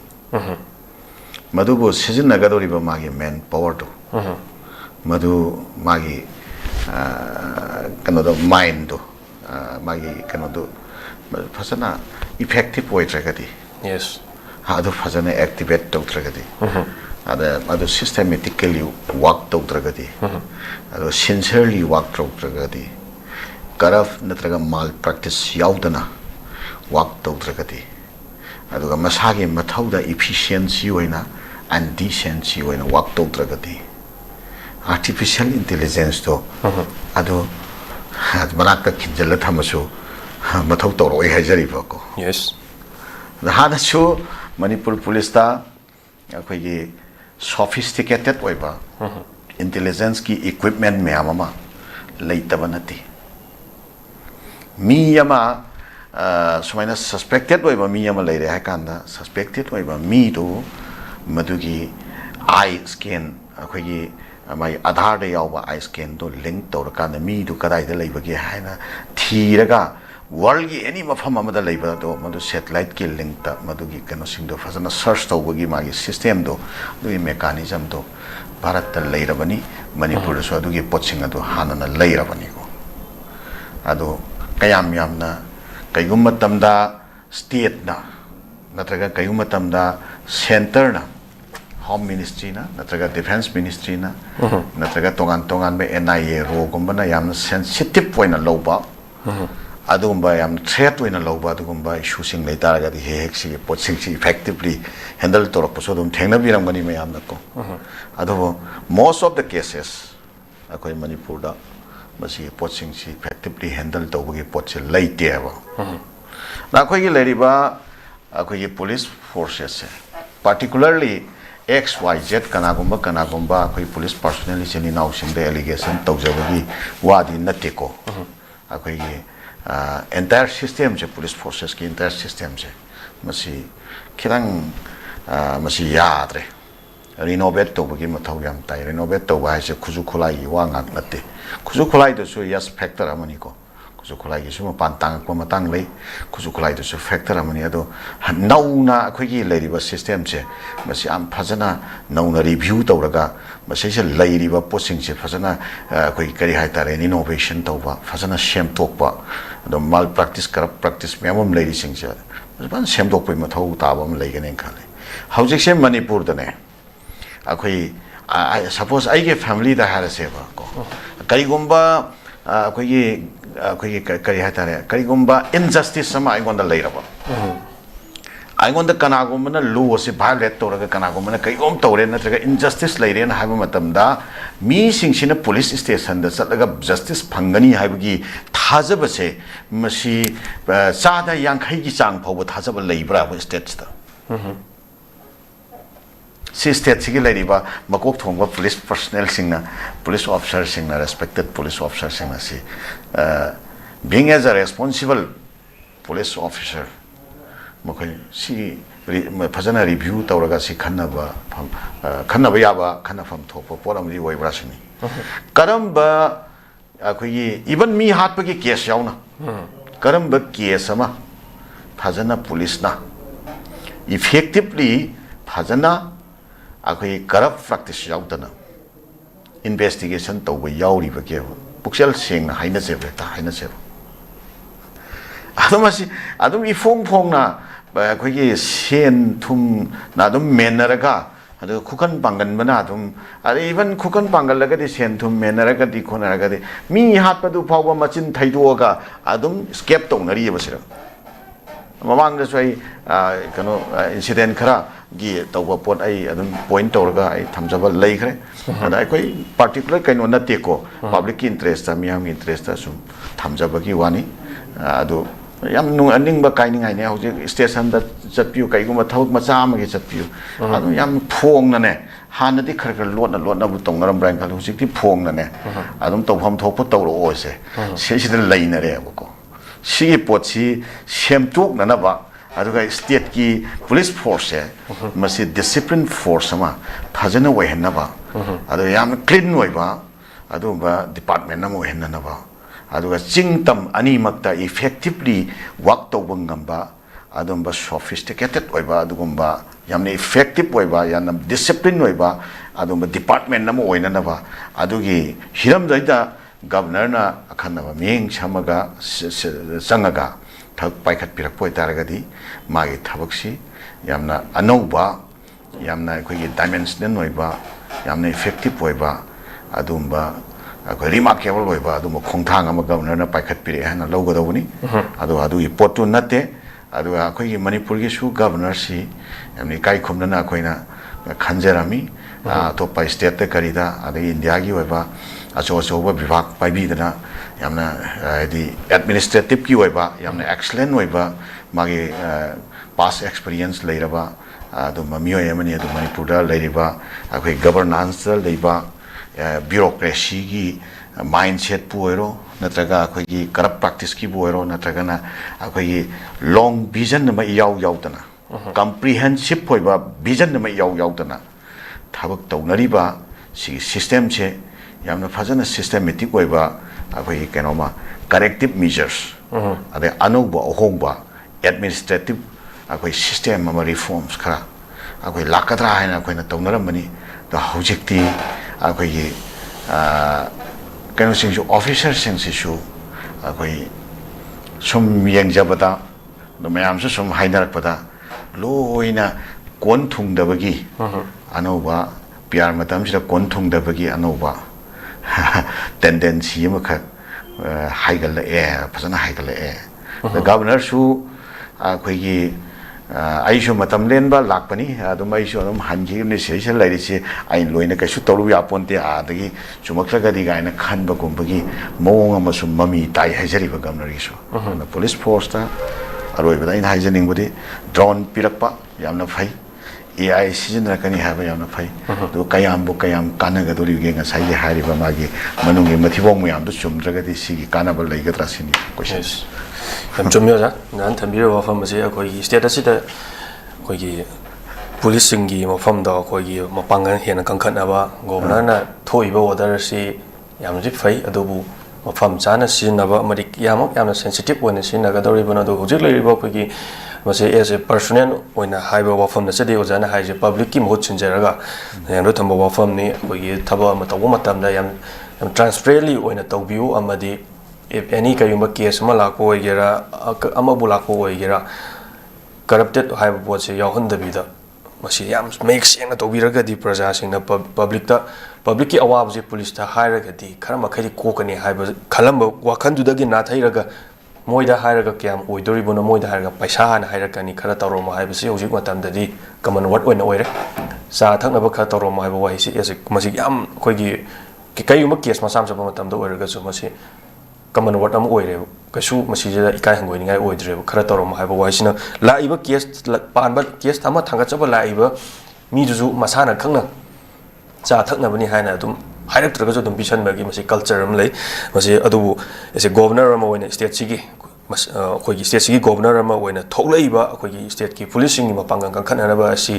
Madubu Sizinnagadoriba Magi man power to. Madu Magi Kanodo mind to Magi Kanodo Fasana effective way tragedy. Yes. How do Fasana activate to tragedy? Other systematically work to tragedy. Other sincerely work to tragedy. Karaf Natraga malpractice yaudana work to tragedy. Aduga Masagi Matauda efficiency and decency work to tragedy. Artificial intelligence to Ado had Manaka Kinjala Tamasu Matauto Hajarivoco. Yes. The Hanashu Manipur police star sophisticated waiver intelligence ki equipment me amama later banati. Me yama sumaina suspected waiver me yama lady Hakanda suspected waiver me to Madugi eye scan my Aadhaar de yawa eye scan to link to the me to Kadai the labor Haina Tiraga world any mafam amada labor do Madu satellite ki link ta Madugi canosing do Fasana search to Wagi Magi system do mechanism do Barata later bani Manipur so do get potching to Hanana later banigo Ado Kayam Yamna Kayumatamda state na Natraga Kayumatamda center na Home Ministry na Natraga Defense Ministry na Natraga Tongan be NIA ro gumbana yam sensitive point na loba Adumba yam threat win a loba Adumba shooting later the hexi potching effectively handle Toroposodum Tenabiram Gani Mayamako. Ado most of the cases Akoi Manipurda Masi potching effectively handle Togi potch late there. Nakoi Ladiba Akoi police forces particularly XYZ Kanagumba Akoi police personnel is in house in the allegation Tozavagi Wadi Natiko. Akoi entire system je police forces ki entire system je masi kirang masi yadre renovate to bagi mathau yam tai renovate to ba se khuju khulai wa ngak nate khuju khulai do so yes factor amani ko khuju khulai gi suma pantang ko matang lei khuju khulai do so factor amani ado nauna akhoi gi leiriba system je masi am phajana nauna review tawraga masi se leiriba posting se phajana akhoi kari hai tare innovation tawba phajana shem tokpa the malpractice corrupt practice memam lady sing se ban shem tokpa mathau tabam leigane khale howjik se Manipur dane akhoi I suppose I get family da hara seva ko kari gumba akhoi kari hai tare kari gumba injustice sama I gonda leiraba I want the Kanagumana law se violate to the Kanagumana Kayom Tore Natraga injustice lady and Hamatamda me sings in a police station the Salaga justice Pangani Habigi Tazabase Mashi Sada Yang Haigi Sang Po with Hazaba Libra with states. She states lady ba Makok Tonga police personnel singer, police officer singer, respected police officer singer. Being as a responsible police officer. Si Pazana review Tauragasi Kanaba Yaba Kanafam Topo Polam Way Brasini. Karamba even me Hatpaki case yauna. Karamba Kiesama Pazana police na effectively Pazana Akui corrupt practice yautana investigation to Yauri Vakev Puxel sing Haina Seveta Haina Sev. Adum ifong pong na Koi Sien Tum Nadum Menaraga, Kukan Bangan Manadum, even Kukan Bangalagadi Sien Tum Menaragadi Konaragadi, me Hapadu Power Machin Taiduoga, Adum Skepto Nari Vasira. Among this way, incident Kara, Gi Tawapot, I point Torga, I Tamzava Lake, and I quite particular kind of Natiko, public interest, Miam interest, Tamzabaki Wani, Ado. Yam no ending ba kaining I now station that Zapu Kaiguma Tau Mazama gets at you. Yam Pong Nane, Hanadi Kirker Lord and Lord Nabutonga and Branca, who's the Pong Nane. I don't know him to put out or say. She's the lane area. She put she Shem took Nanaba. I do state key police force, must see discipline force, Pazana way Nava. I do yam clean way ba. I do department no Henava. Aduga Jingtam Animakta effectively worked over Gamba, Adumba sophisticated Weba Dugumba, yamna effective oiba yamna discipline oiba aduma department nama oinanaba adugi hiram daida governor na akhanaba ming samaga sangaga thak paikhat pirak poi taragadi magi thabaksi yamna anauba yamna khoi dimensional oiba yamna effective oiba adumba ko remarkable oiba aduma khongthang ama governor na paikhat pire hana logodobuni adu potu nate adu khoi manipur gi su governor si yamni kai khumna na khoina khanjerami to pa state te karida adu india gi oiba aso vibhag paibi dana yamna di administrative ki oiba yamna excellent oiba magi past experience leiraba adu mamiyo yamani adu manipur da leiriba akhoi governance leiba bureaucracy gi mindset pu oiro natraga akhoi gi corrupt practice ki bu oiro natraga na akhoi gi long vision ma yaw tana comprehensive oiba vision ma yaw tana thabak taunariba si system che yamna fajana systematic oiba akhoi kenoma corrective measures ade anuba ohongba administrative akhoi system ma reforms khara akhoi lakadra haina akhoi na taunaramani the hojikti akhoi kano sing officers sing sisu akhoi sum yengjabada no mayam su sum hainar pada loina kon thung dabagi anuba piar matam sira kon thung dabagi anuba tendency ma kha haigal phasana haigal the governor su akhoi gi aisho matam lenba lakpani adum aisho adum hanji ni session lai ri ai loina ka su toru ya ponte adagi chumakra di gaina khanba kumbagi mong ama sum mami tai hajari ba governor gi su the police force ta aroi ba in haijaning budi drone pirakpa yamna phai AI season rakani haba yamna phai do kayam kanaga dori ge nga sai hari ba magi manungi mathibong mu yam do chumdraga di sigi kanaba leigadra sini questions yam chumyo ja nan thambira wa fam se akoi state asida koi gi police singi mo fam da koi gi mapangan hena kangkhatna ba governor na thoiba order si yam ji phai adobu mafam chana sinaba mari yamna sensitive one sinaga dori bana do hojik lai ba koi gi mase as a personnel oina haiba wafam na sede ojana haije public ki mohut chinjaraga yando thamba wafam ni koi gi thaba ma tawu matam da yam transparently oina tawbiu amadi if any kayumba case ma lakpo oigera ama bu lakpo oigera corrupted haiba pot se yahunda bida masi yam make sense to biraga di praja singna public ki awab je police ta hairaga di kharama khari kokani haiba khalamba wakhan dudagi na thairaga moida hairaga kyam oidori bona moida hairaga paisa hana hairakani khara tawroma haiba se hojik matam dadi common word oina oire sa thakna ba khara tawroma haiba wai se masi yam khoigi kayumba case masam sa matam do oiraga so masi common word am oire kasu masijada ikai hangoi ningai oidre khara torom haiba waisina laiba case panba case thama thanga chaba laiba mi juju masana khangna cha thakna bani haina dum hairak traga jo dum bisan bagi masi culture am lei masi adu as a governor am oina state sigi khoi gi state sigi governor am oina thoklaiba khoi gi state ki policing ni mapangang kangkhana ba si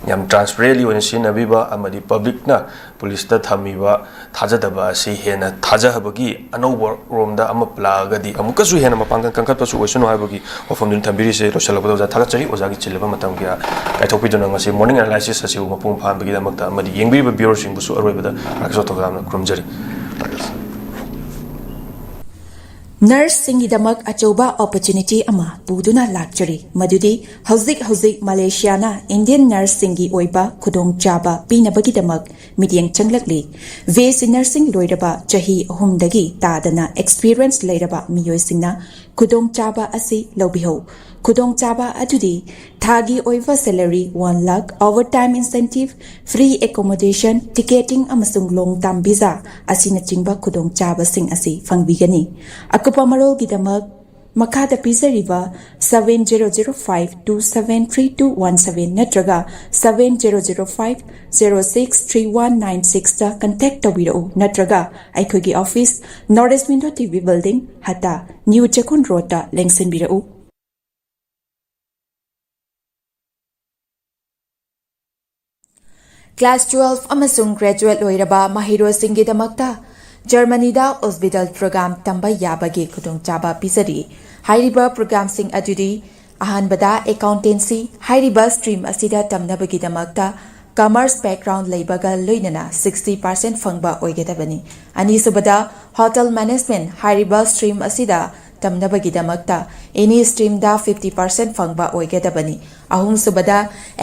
yam transparently oina sinabiba amadi public na police ta thamiba thajadaba si hena thajahabagi anoba romda ama plaga di amuka su hena mapangang kangkhat pasu oisunu habagi ofam din thambiri se rosalaba da thaga chari ozagi chilaba matam kya kai thokpi dona ngasi morning analysis asi mapung pham bagi da makta amadi yengbiba bureau sing busu aroi bada rakso togam krumjari Nurse singidamak achoba opportunity ama puduna lakchari madudi hauzik Malaysia na Indian nurse singi oiba khudong chaba pinabagi damak midyang changlakli vc nursing loiraba chahi ahumdagi tadana experience leiraba miyoi singna khudong chaba asi lobiho khudong chaba adudi thagi oiva salary 1 lakh overtime incentive free accommodation ticketing amasung long term visa asina chingba khudong chaba sing asi fangbigani akupa marol gidamak makada pizariba 7005273217 natraga 7005063196 ta contact tawiro natraga aikhogi office Northeast Window TV building hata New Chakun Road ta lengsen birau Class 12 amasung graduate loiraba mahiro singidamakta Germany da hospital program tamba yabagi khudong chaba pisari hairiba program sing adudi अहानबदा accountancy हाइरिबा stream asida tamnabagidamagta commerce background leibaga loinana 60% fangba oigedabani anisubada hotel management hairiba stream asida tamnabagidamagta any stream da 50% fangba oigedabani ahumsubada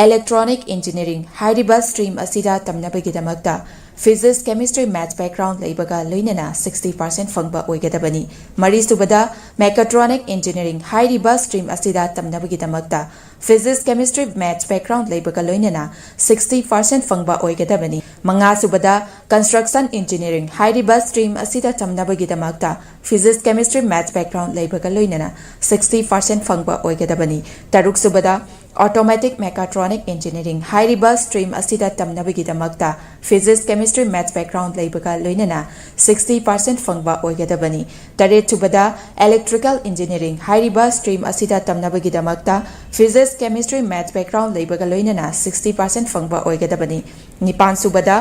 electronic engineering hairiba stream asida tamnabagidamagta physics chemistry maths background leibaga loinana 60% fangba oigedabani marisubada mechatronic engineering hairiba stream asida tamnabagidamagta physics chemistry maths background leibaga loinana 60% fangba oigedabani mangasubada construction engineering hairiba stream asida tamnabagidamagta physics chemistry maths background leibaga loinana 60% fangba oigedabani taruksubada automatic mechatronic engineering hairiba stream asida tamnabagidamagta physics chemistry maths background leibaga loinana 60% fangba oigedabani taretubada electrical engineering hairiba stream asida tamnabagidamagta physics chemistry maths background leibaga loinana 60% fangba oigedabani nipan subada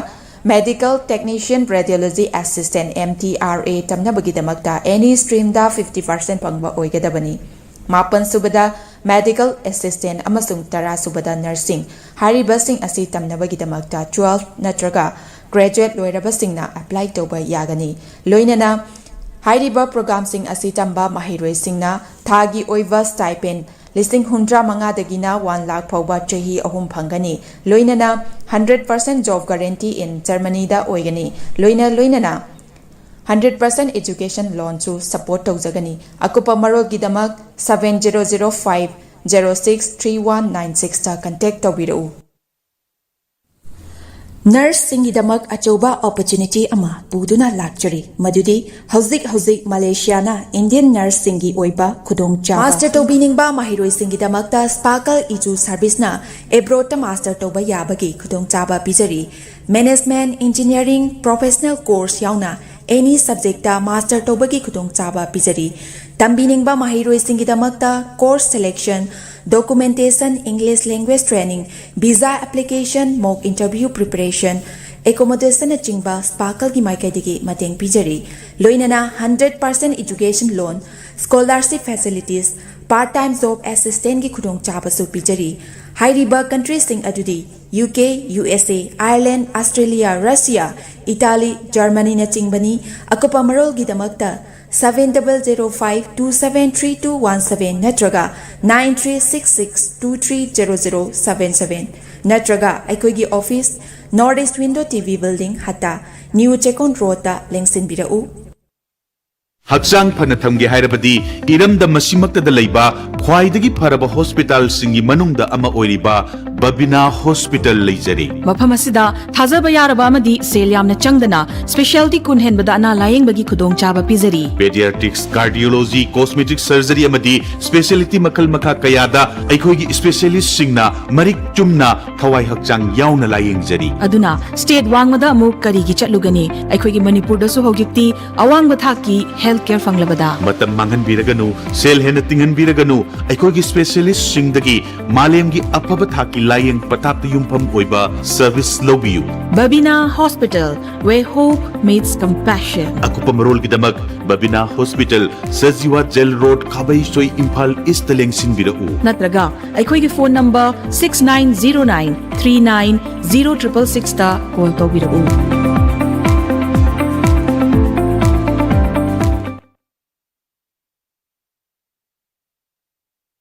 medical technician radiology assistant MTRA tamnabagidamagta any stream da 50% fangba oigedabani mapan subada medical assistant amasung tara subada nursing haribasing asi tamnabagidamagta 12 natraga graduate loirabasingna apply toba yagani loinana hariba program sing asi tamba mahiroi singna thagi oiva stipend listing 105 dagina 1 lakh phawba chahi ahum phangani loinana 100% job guarantee in Germany da oigani loinana 100% education loan to support tawjagani akupa marol gidamak 7005 063196 ta contact tawbiru nurse singidamak achoba opportunity ama buduna lakchari madudi hauzik Malaysia na Indian nurse singi oiba khudong cha master tobining ba mahiroi singidamak ta sparkle iju service na abroad ta master toba yabagi khudong chaba bijari management engineering professional course yauna any subject ta master tobagi khudong chaba bijari tambining ba mahiroi singidamakta course selection documentation English language training visa application mock interview preparation accommodation na chingba sparkle gi maikaidigi mateng bijari loinana 100% education loan scholarship facilities part time job assistant gi khudong chaba su bijari hairiba countries sing adudi UK USA Ireland Australia Russia Italy Germany na chingbani akupa marol gi damakta 7005273217 natraga 9366230077 natraga aikoigi office Northeast Window TV building hata New Chekon Road ta lengsin birau Hakchang phana thamge hairabadi iramda masimakta da leiba khwaidagi pharaba hospital singi manungda ama oiriba Babina Hospital leijari mafam asida thajaba yaraba amadi sel yamna changdana specialty kun henbada ana layeng bagi khudong chaba pizari pediatrics cardiology cosmetic surgery amadi specialty makal makha kayada aikhoigi specialist singna marik chumna thawai hakchang yauna layeng jari aduna state wangmada amu kari gi chatlugani aikhoigi manipur da su hogikti awang bathaki healthcare fanglabada matam mangan biraganu sel hena tingan biraganu aikhoigi specialist singdagi malemgi apaba thaki layeng patapta yumpham oiba service lobiyu Babina Hospital where hope meets compassion akupa marol gidamak Babina Hospital Sajiwa Jail Road Khabai Soi Imphal East lengsin birau natraga aikhoigi phone number 6909390666 ta call tawbirau